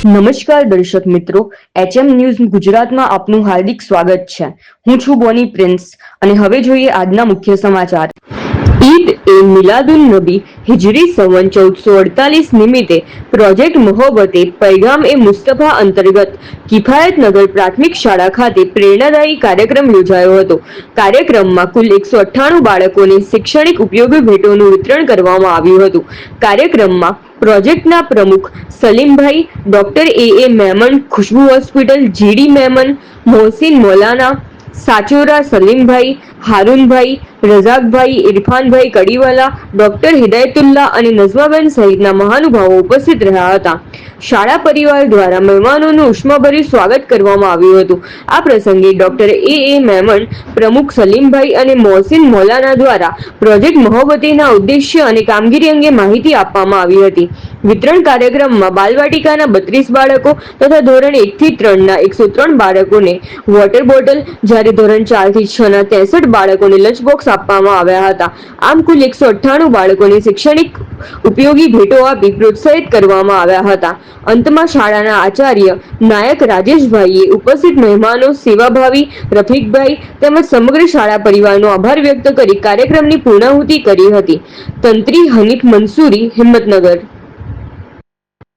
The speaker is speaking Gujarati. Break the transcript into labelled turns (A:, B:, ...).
A: નમસ્કાર દર્શક મિત્રો, એચએમ ન્યૂઝ ગુજરાતમાં આપનું હાર્દિક સ્વાગત છે। હું છું બોની પ્રિન્સ અને હવે જોઈએ આજના મુખ્ય સમાચાર। ઈદ એ મિલાદુન નબી હિજરી સંવત 1448 નિમિત્તે પ્રોજેક્ટ મોહબ્બતે પૈગામ એ મુસ્તફા અંતર્ગત કિફાયતનગર પ્રાથમિક શાળા ખાતે પ્રેરણાદાયી કાર્યક્રમ યોજાયો હતો। કાર્યક્રમમાં કુલ 198 બાળકોને શૈક્ષણિક ઉપયોગી ભેટોનું વિતરણ કરવામાં આવ્યું હતું। કાર્યક્રમમાં પ્રોજેક્ટના પ્રમુખ સલીમભાઈ, ડોક્ટર એ મેમન, ખુશ્બુ hospital, GD Memon, Mohsin Maulana, સાચોરા સલીમભાઈ, હારૂનભાઈ, Razakbhai, ઇરફાનભાઈ Kadiwala, doctor Hidayatullah અને નઝમાબેન સહિતના મહાનુભાવો ઉપસ્થિત રહ્યા હતા। શાળા પરિવાર દ્વારા મહેમાનોનું ઉષ્માભર્યું સ્વાગત કરવામાં આવ્યું હતું। આ પ્રસંગે ડોક્ટર એ મેમન, પ્રમુખ સલીમભાઈ અને મોહસિન મૌલાના દ્વારા પ્રોજેક્ટ મોહબ્બતેના ઉદ્દેશ્ય અને કામગીરી અંગે માહિતી આપવામાં આવી હતી। વિતરણ કાર્યક્રમમાં બાલવાટિકાના 32 બાળકો તથા ધોરણ 1 થી 3 ના 103 બાળકોને વોટર બોટલ, જ્યારે ધોરણ 4 થી 6 ના 63 બાળકોને લંચ બોક્સ આપવામાં આવ્યા હતા। આમ કુલ 198 બાળકોને શૈક્ષણિક ઉપયોગી ભેટો આપી પ્રોત્સાહિત કરવામાં આવ્યા હતા। અંતમાં શાળાના આચાર્ય નાયક રાજેશભાઈએ ઉપસ્થિત મહેમાનો, સેવાભાવી રફીકભાઈ તેમજ સમગ્ર શાળા પરિવારનો આભાર વ્યક્ત કરી કાર્યક્રમની પૂર્ણાહુતિ કરી હતી। તંત્રી હનીફ મંસૂરી, હિંમતનગર।